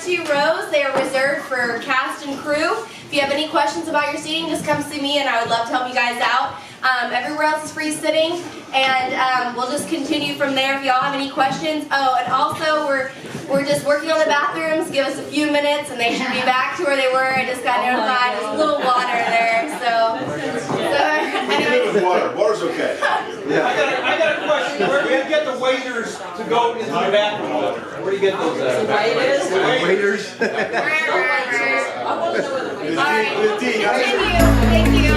2 rows, they are reserved for cast and crew. If you have any questions about your seating, just come see me and I would love to help you guys out. Everywhere else is free sitting, and we'll just continue from there if y'all have any questions. Oh, and also we're just working on the bathrooms. Give us a few minutes and they should be back to where they were. I just got notified. There's a little water there, so anyway. Water's okay. Yeah. I got a question. Where do you get the waiters to go into the bathroom? Where do you get those at? Waiters? All right, continue. Thank you.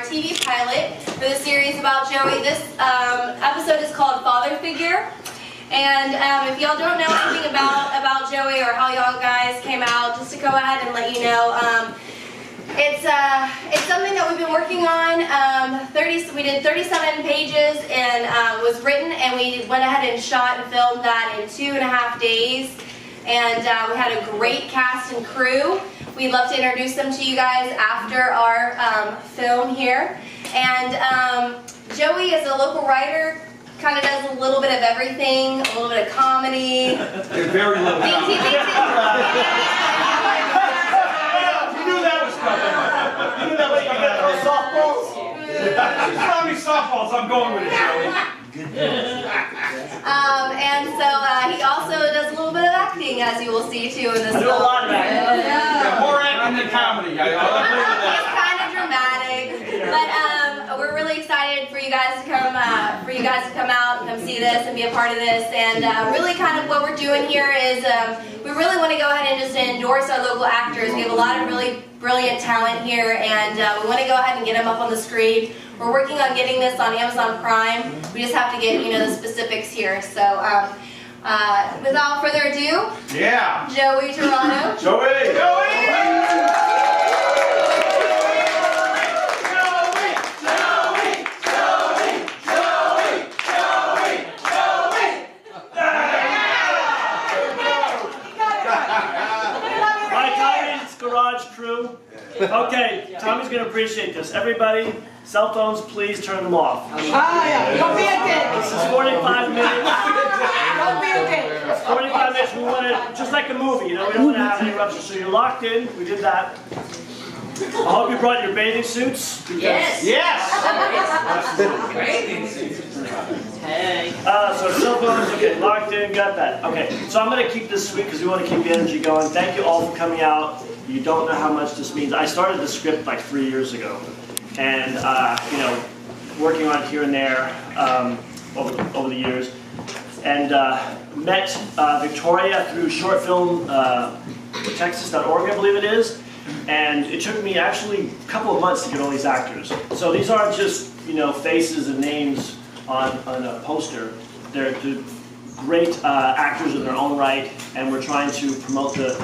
TV pilot for the series about Joey. This episode is called Father Figure, and if y'all don't know anything about Joey or how y'all guys came out, just to go ahead and let you know, it's something that we've been working on. We did 37 pages and was written, and we went ahead and shot and filmed that in 2.5 days, and we had a great cast and crew. We'd love to introduce them to you guys after our film here. And Joey is a local writer, kind of does a little bit of everything, a little bit of comedy. You're very little. You knew that was coming. You knew that was coming. Throw softballs? Just throw me softballs. I'm going with it, Joey. And so he also does a little bit of acting, as you will see too in this film. I do a lot of acting. Yeah, more acting than comedy. I agree with that. It's kind of dramatic, but we're really excited for you guys to come out and come see this and be a part of this. And really, kind of what we're doing here is we really want to go ahead and just endorse our local actors. We have a lot of really brilliant talent here, and we want to go ahead and get them up on the screen. We're working on getting this on Amazon Prime. We just have to get the specifics here. So without further ado, yeah, Joey Tirado. Joey! Crew. Okay, Tommy's going to appreciate this. Everybody, cell phones, please turn them off. Don't be a dick. This is 45 minutes. Don't be a dick. 45 minutes, we want to, just like a movie, we don't want to have any interruptions. So you're locked in, we did that. I hope you brought your bathing suits. Yes. Yes. Bathing suits. Hey. So cell phones, okay, locked in, got that. Okay, so I'm going to keep this sweet because we want to keep the energy going. Thank you all for coming out. You don't know how much this means. I started the script like 3 years ago, and working on it here and there over the years, and met Victoria through short film Texas.org, I believe it is, and it took me actually a couple of months to get all these actors. So these aren't just faces and names on a poster. They're great actors in their own right, and we're trying to promote the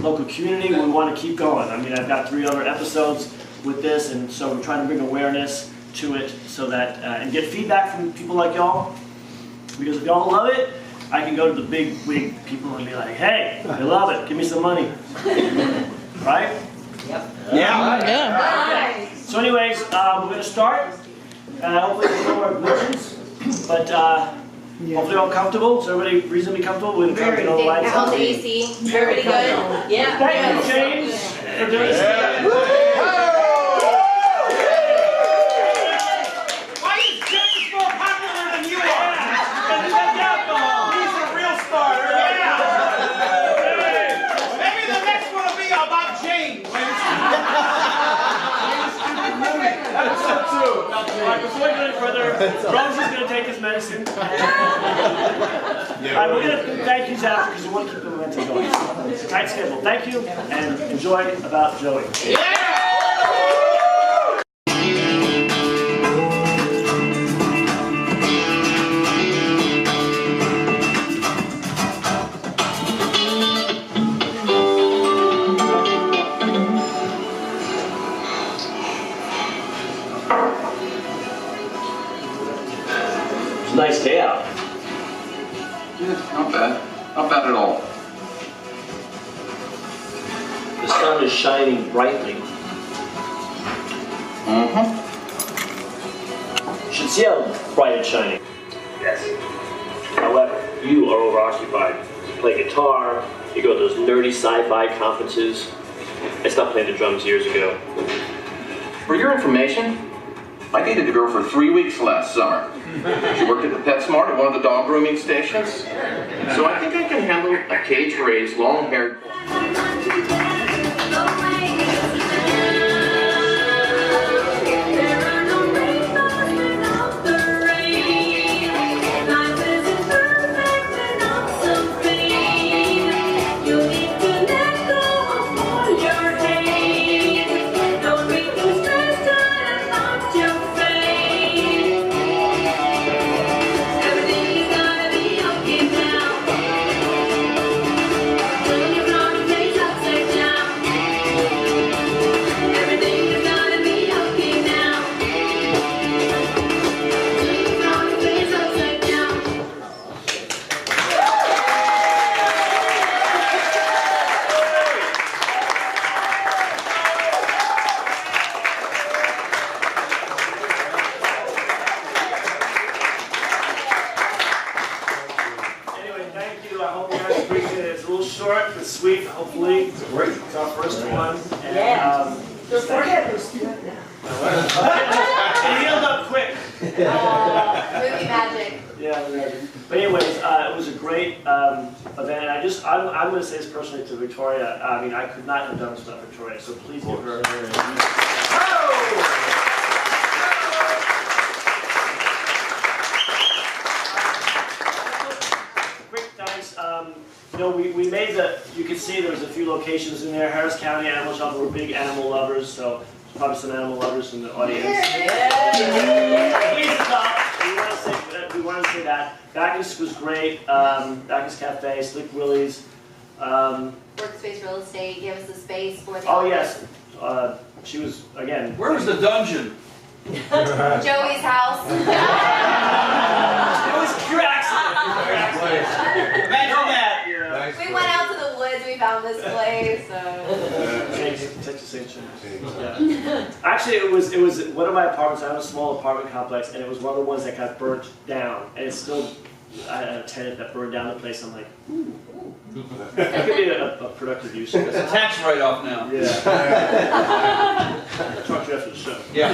local community. We want to keep going. I mean, I've got 3 other episodes with this, and so we're trying to bring awareness to it so that, and get feedback from people like y'all, because if y'all love it, I can go to the big wig people and be like, hey, I love it, give me some money. Right? Yep. Yeah. Okay. So anyways, we're going to start, and hopefully there's no more glitches, but hopefully all comfortable. Is everybody reasonably comfortable? We're going to try to get all the lights How's on. the AC? Everybody good? Yeah. Thank you, James, for doing this. Why is James more popular than you are? He's a real star. Maybe the next one will be about James. Episode 2. Alright, before we go any further, Rose is going to take his medicine. Alright, we're going to thank you after because we want to keep the momentum going. It's a tight schedule. Thank you, and enjoy About Joey. Yeah! nice day out. Yeah, not bad. Not bad at all. The sun is shining brightly. Mm-hmm. You should see how bright it's shining. Yes. However, you are overoccupied. You play guitar, you go to those nerdy sci-fi conferences. I stopped playing the drums years ago. For your information, I dated a girl for 3 weeks last summer. She worked at the PetSmart at one of the dog grooming stations. So I think I can handle a cage-raised, long-haired... Short but sweet, hopefully. It's our first one. And, Your forehead is it healed up quick. Movie magic. Yeah. But anyways, it was a great event. And I'm going to say this personally to Victoria. I mean, I could not have done this without Victoria. So please give her. Quick thanks. You know, we made you can see there was a few locations in there. Harris County Animal Shelter, we're big animal lovers, so there's probably some animal lovers in the audience. Please stop. We want to say that. Bacchus was great. Bacchus Cafe, Slick Willie's. Workspace Real Estate gave us the space for the. Oh yes. She was, again. Where was the dungeon? Joey's house. It was pure accident. Imagine that. We went out to the woods, we found this place. Texas Ancient. Yeah. Actually, it was one of my apartments. I have a small apartment complex, and it was one of the ones that got burnt down. And it's still, I had a tenant that burned down the place. I'm like, ooh. That could be a productive use. It's a tax write-off now. Yeah. I'll talk to you after the show. Yeah.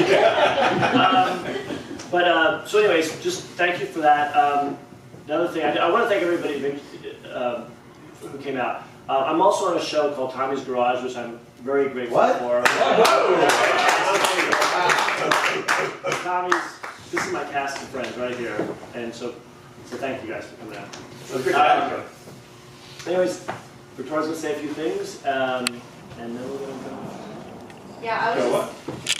So anyways, just thank you for that. Another thing, I want to thank everybody who came out. I'm also on a show called Tommy's Garage, which I'm very grateful for. Tommy's, this is my cast of friends right here, and so thank you guys for coming out. Anyways, Victoria's going to say a few things, and then we're going to go. Yeah,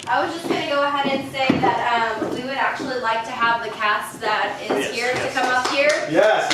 I was just going to go ahead and say that we would actually like to have the cast that is here to come up here. Yes.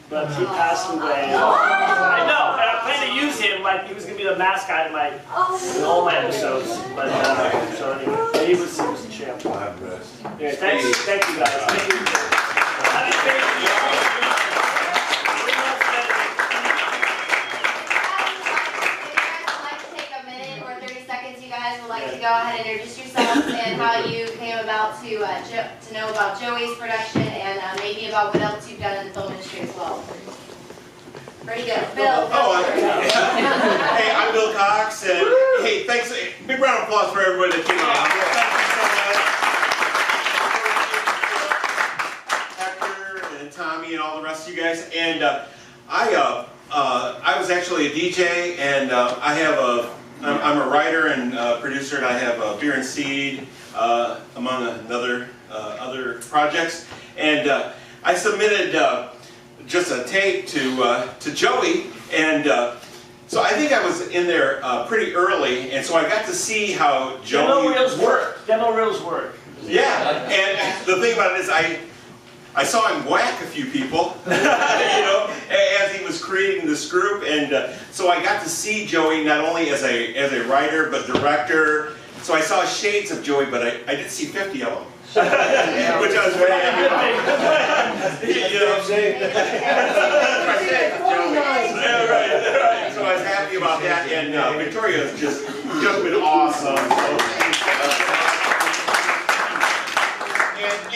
But he passed away. I know, and I plan to use him like he was going to be the mascot in all my episodes. But so anyway, he was a champ. Yeah, thank you guys. Thank you. To go ahead and introduce yourselves and how you came about to know about Joey's production and maybe about what else you've done in the film industry as well. Ready to go. Bill. Hey, I'm Bill Cox, and hey, thanks. Big round of applause for everybody that came out. Thank you so much. Hector and Tommy and all the rest of you guys. And I I was actually a DJ, and I'm a writer and producer, and I have Beer and Seed, among other projects. And I submitted just a tape to Joey, and so I think I was in there pretty early, and so I got to see how Joey worked. Demo reels work. Yeah, and the thing about it is I saw him whack a few people, you know, as he was creating this group, and so I got to see Joey not only as a writer but director. So I saw shades of Joey, but I didn't see 50 of them, which I was very happy about. You know, right. So I was happy about that, and Victoria has just been awesome.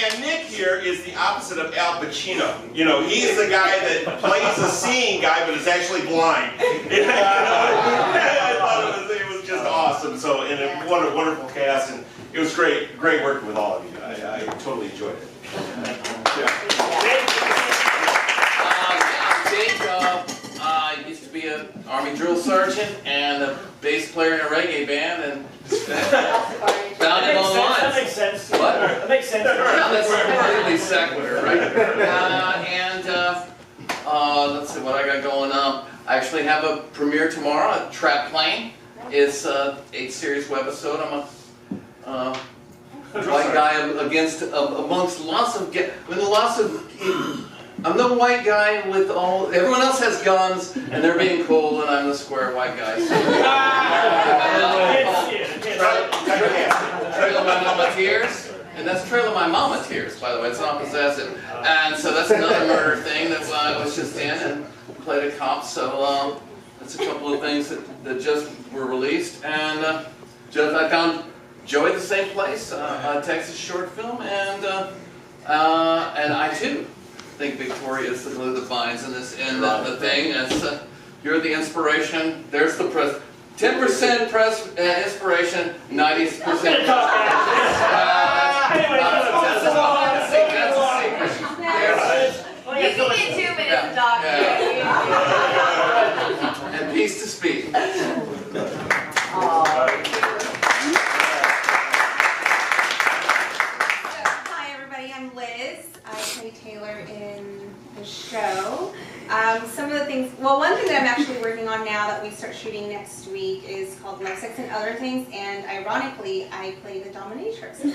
And Nick here is the opposite of Al Pacino. You know, he's the guy that plays a seeing guy, but is actually blind. You know? I thought it was just awesome. So, and what a wonderful cast, and it was great working with all of you. I totally enjoyed it. I'm Jake. I used to be an Army drill sergeant and a bass player in a reggae band, and found it online. That makes sense. What? That makes sense. Yeah, that's completely secular, right? Let's see what I got going on. I actually have a premiere tomorrow. Trap Plane. It's a 8-series webisode. I'm a white guy amongst lots of. I'm the white guy with everyone else has guns, and they're being cool, and I'm the square white guy. Trail of My Mama Tears, and that's Trail of My Mama Tears, by the way, it's not possessive. And so that's another murder thing that I was just in and played a cop, so that's a couple of things that just were released. And I found Joey the same place, a Texas short film, and I too think Victoria is the glue that binds in this, and the thing is, you're the inspiration. There's the 10% inspiration, 90%. You can get 2 minutes to talk. And peace to speak. Hi everybody, I'm Liz. I play Taylor in the show. Some of the things, well, one thing that I'm actually working on now that we start shooting next week is called Love, Sex, and Other Things, and ironically, I play the dominatrix. So,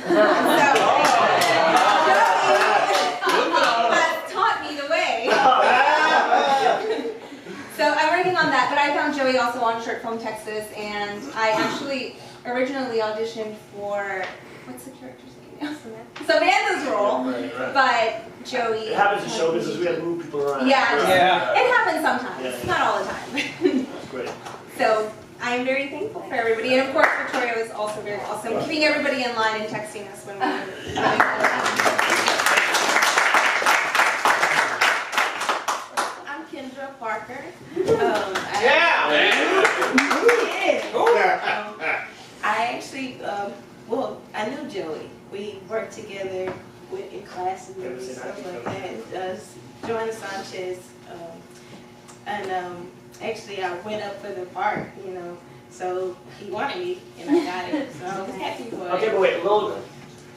has taught me the way. So I'm working on that, but I found Joey also on Short Film Texas, and I actually originally auditioned for, what's the character's name? Samantha's role, but Joey. It happens in show business. We have to move people around. Yeah, it happens sometimes, not all the time. That's great. So I'm very thankful for everybody, and of course Victoria was also very awesome, keeping everybody in line and texting us when we were I'm Kendra Parker. I actually, I knew Joey. We worked together in classes and stuff like that. Joanna Sanchez, and actually I went up for the part, you know, so he wanted me and I got it, so I was happy for it. Okay, but wait,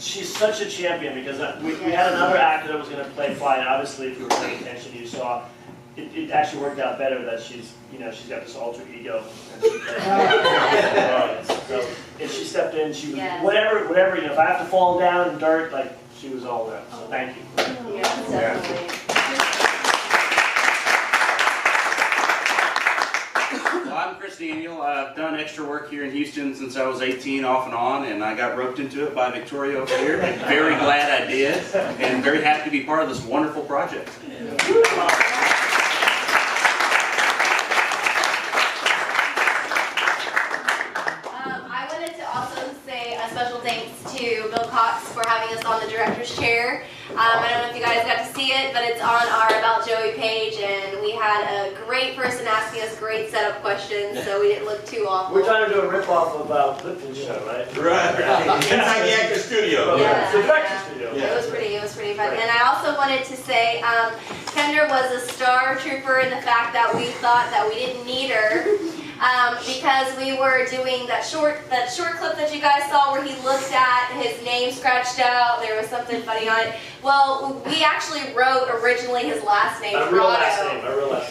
she's such a champion because we had another actor that was going to play Fly, and obviously if you were paying attention, you saw it actually worked out better that she's got this alter ego. So if she stepped in, she was whatever, you know, if I have to fall down in dirt, like she was all there. So thank you. Yeah, definitely. Well, I'm Chris Daniel. I've done extra work here in Houston since I was 18, off and on, and I got roped into it by Victoria over here. Very glad I did, and very happy to be part of this wonderful project. I wanted to also say a special thanks to Bill Cox for having us on the director's chair. I don't know if you guys got to see it, but it's on our About Joey page, and we had a great person asking us great setup questions, so we didn't look too awful. We're trying to do a rip-off of Clifton's show, right? Right. Inside the actor studio. Yeah. The director's studio. It was pretty fun. And I also wanted to say, Kendra was a star trooper in the fact that we thought that we didn't need her. Because we were doing that short clip that you guys saw where he looked at his name scratched out. There was something funny on it. Well, we actually wrote originally his last name, My real last name.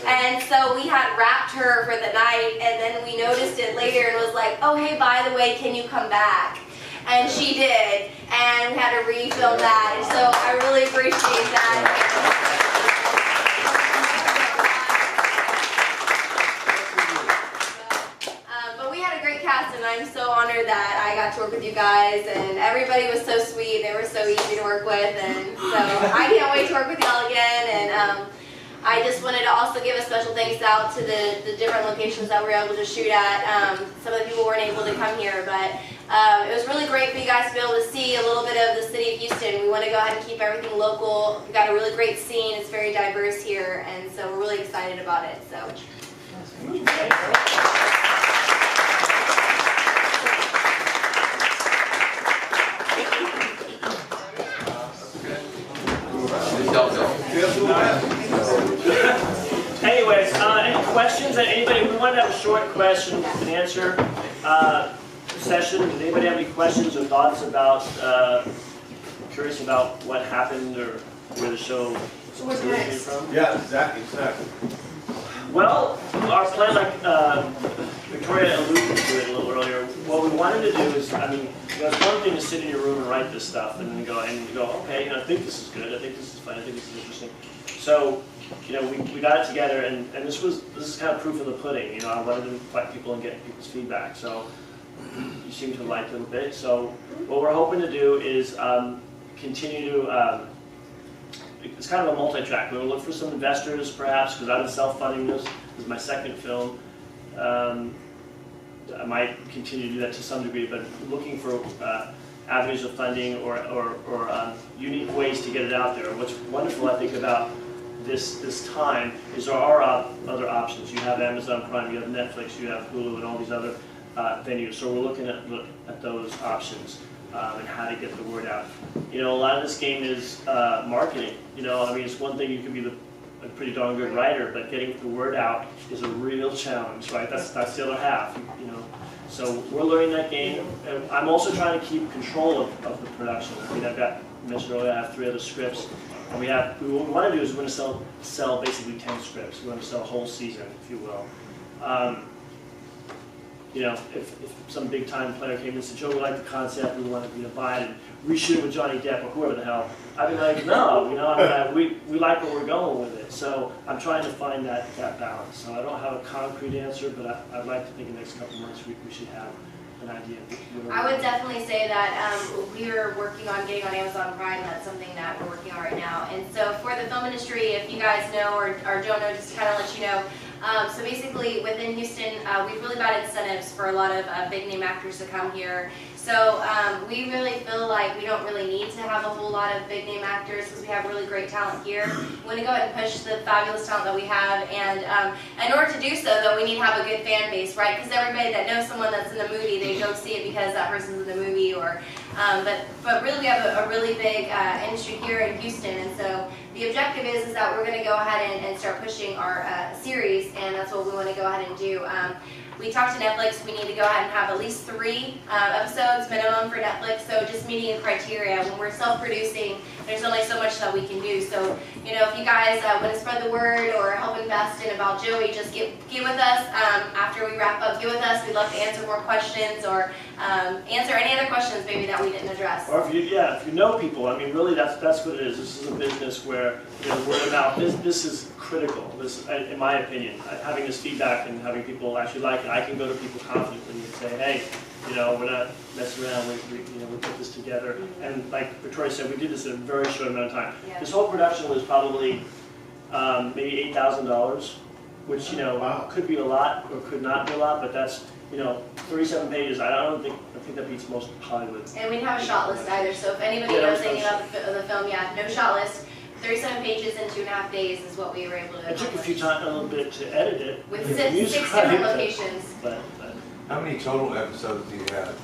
and so we had wrapped her for the night, and then we noticed it later and was like, oh hey, by the way, can you come back? And she did, and we had to refilm that. And so I really appreciate that. And I'm so honored that I got to work with you guys, and everybody was so sweet. They were so easy to work with, and so I can't wait to work with y'all again. And I just wanted to also give a special thanks out to the different locations that we were able to shoot at. Some of the people weren't able to come here, but it was really great for you guys to be able to see a little bit of the city of Houston. We want to go ahead and keep everything local. We've got a really great scene. It's very diverse here, and so we're really excited about it. So. Anyways, any questions? Anybody? We wanted to have a short question and answer session. Did anybody have any questions or thoughts about? Curious about what happened or where the show came from? Yeah, exactly. Well, our plan, like Victoria alluded to it a little earlier, what we wanted to do is, I mean, it's one thing to sit in your room and write this stuff and go, okay, I think this is good, I think this is fun, I think this is interesting. So, we got it together, and this is kind of proof of the pudding. I wanted to invite people and get people's feedback. So, you seem to like it a little bit. So, what we're hoping to do is continue to. It's kind of a multi-track. We're going to look for some investors, perhaps, because I've been self-funding this. This is my second film. I might continue to do that to some degree, but looking for avenues of funding or unique ways to get it out there. What's wonderful, I think, about this time is there are other options. You have Amazon Prime, you have Netflix, you have Hulu, and all these other venues. So we're looking at those options and how to get the word out. A lot of this game is marketing. I mean, it's one thing you can be a pretty darn good writer, but getting the word out is a real challenge, right? That's the other half, So we're learning that game. And I'm also trying to keep control of the production. I mean, mentioned earlier, I have 3 other scripts. And what we want to do is we're going to sell basically 10 scripts. We want to sell a whole season, if you will. If some big time player came and said, Joe, we like the concept, we want to buy it and reshoot it with Johnny Depp or whoever the hell, I'd be like, no, we like what we're going with it. So I'm trying to find that balance. So I don't have a concrete answer, but I'd like to think in the next couple months we should have an idea. I would definitely say that we are working on getting on Amazon Prime. That's something that we're working on right now. And so for the film industry, if you guys know or don't know, just to kind of let you know, so basically within Houston, we've really got incentives for a lot of big name actors to come here. So we really feel like we don't really need to have a whole lot of big name actors because we have really great talent here. We want to go ahead and push the fabulous talent that we have, and in order to do so, though, we need to have a good fan base, right? Because everybody that knows someone that's in the movie, they go see it because that person's in the movie, or but really we have a really big industry here in Houston, and so the objective is that we're going to go ahead and start pushing our series, and that's what we want to go ahead and do. We talked to Netflix, we need to go ahead and have at least 3 episodes minimum for Netflix, so just meeting the criteria. When we're self-producing, there's only so much that we can do. So, if you guys want to spread the word or help invest in About Joey, just get with us. After we wrap up, get with us. We'd love to answer more questions or answer any other questions maybe that we didn't address. Or if you know people, I mean, really that's what it is. This is a business where word of mouth, this is critical. This, in my opinion, having this feedback and having people actually like it, I can go to people confidently and say, hey, we're not messing around. We put this together. And like Victoria said, we did this in a very short amount of time. Yeah. This whole production was probably maybe $8,000. which, you know, could be a lot or could not be a lot, but that's, you know, 37 pages. I think that beats most Hollywood. And we didn't have a shot list either, so if anybody knows anything about the film, yeah, no shot list. 37 pages in 2.5 days is what we were able to It took a accomplish. a little bit to edit it. With six different locations. But How many total episodes do you have?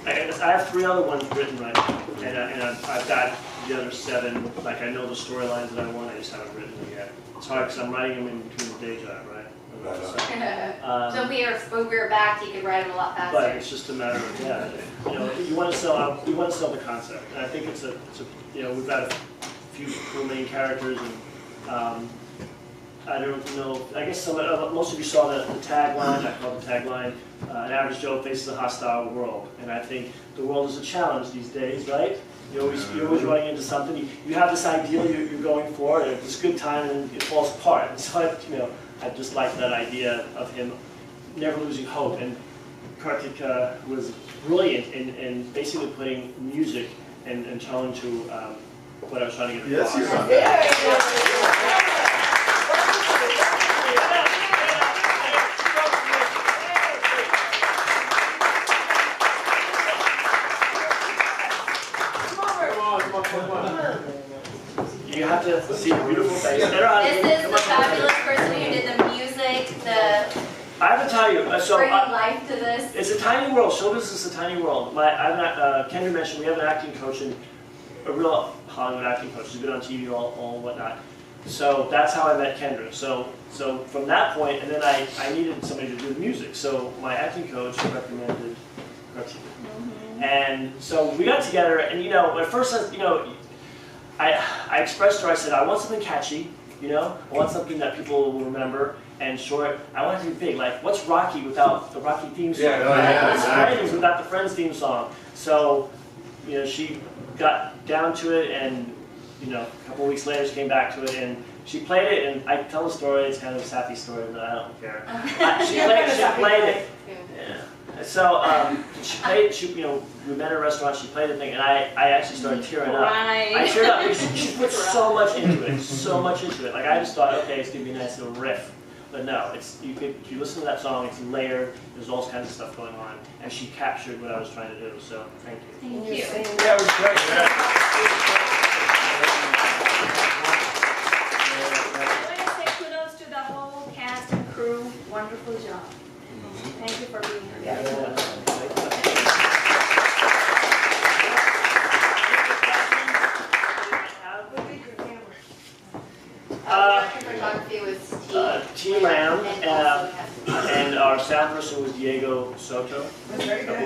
I have 3 other ones written right now, and I've got the other 7. Like I know the storylines that I want, I just haven't written them yet. It's hard because I'm writing them in between the day job, right? So if we were back, you could write them a lot faster. But it's just a matter of you know, you want to sell the concept, and I think it's a you know, we've got a few cool main characters, and I don't know. I guess most of you saw the tagline. I call the tagline "An average Joe faces a hostile world," and I think the world is a challenge these days, right? You're always running into something. You have this ideal you're going for, and it's a good time, and it falls apart. And so I just like that idea of him never losing hope. And Kartik was brilliant in basically putting music and tone to what I was trying to get across. You have to see a beautiful face. This is the fabulous person who did the music, I have to tell you, bringing life to this. it's a tiny world. Show business is a tiny world. Kendra mentioned we have an acting coach, and a real Hollywood acting coach. She's been on TV all whatnot. So that's how I met Kendra. So from that point, and then I needed somebody to do the music. So my acting coach recommended Kartik. And so we got together, and you know, at first, you know, I expressed to her, I said, I want something catchy, you know, I want something that people will remember, and short. I want it to be big. Like, what's Rocky without the Rocky theme song? What's Friends without the Friends theme song? So, you know, she got down to it, and you know, a couple of weeks later, she came back to it, and she played it. And I tell the story. It's kind of a sappy story, but I don't care. She played it. Yeah. So you know, we met at a restaurant, she played the thing, and I actually started tearing up. I teared up because she put so much into it, Like I just thought, okay, it's gonna be a nice little riff. But no, if you listen to that song, it's layered, there's all kinds of stuff going on, and she captured what I was trying to do, so thank you. Thank you. Yeah, it was great. I want to say kudos to the whole cast and crew. Wonderful job. Thank you for being here. Photography was T. Lamb, and our sound person was Diego Soto. Very good.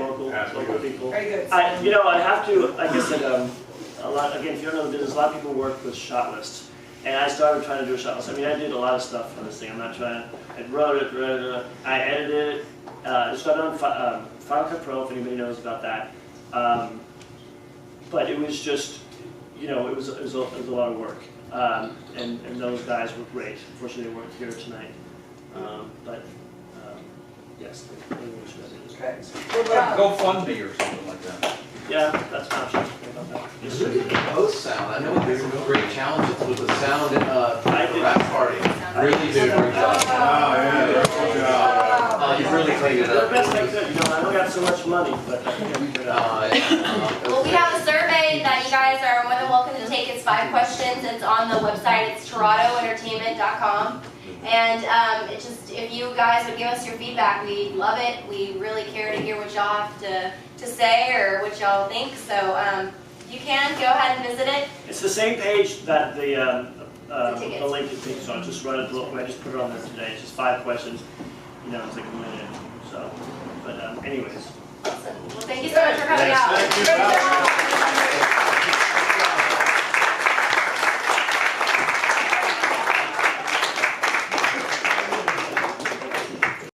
Local people. Very good. You know, I have to, like I said, a lot. Again, if you don't know the business, a lot of people work with shot lists, and I started trying to do a shot list. I mean, I did a lot of stuff on this thing. I'm not trying. I wrote it, I edited it. It's got on Final Cut Pro, if anybody knows about that. But it was just, you know, it was a lot of work. And those guys were great. Unfortunately, they weren't here tonight. Yes, they were Okay. What about GoFundMe or something like that? yeah, that's an option. Just look at the post sound. I know there's some great challenges with the sound at the rap party. Really did a great job. Oh, yeah, good job. You really cleaned it The up. best I could, you know, I don't got so much money, but I think I figured it out. Well, we have a survey that you guys are more than welcome to take. It's 5 questions. It's on the website. It's tiradoentertainment.com. And it just, if you guys would give us your feedback, we'd love it. We really care to hear what y'all have to say or what y'all think. So you can go ahead and visit it. It's the same page that the tickets. link is being, so I just run it. I just put it on there today. It's just 5 questions. You know, it's like a minute. So, but anyways. Awesome. Well, thank you so much for coming out. Thank you.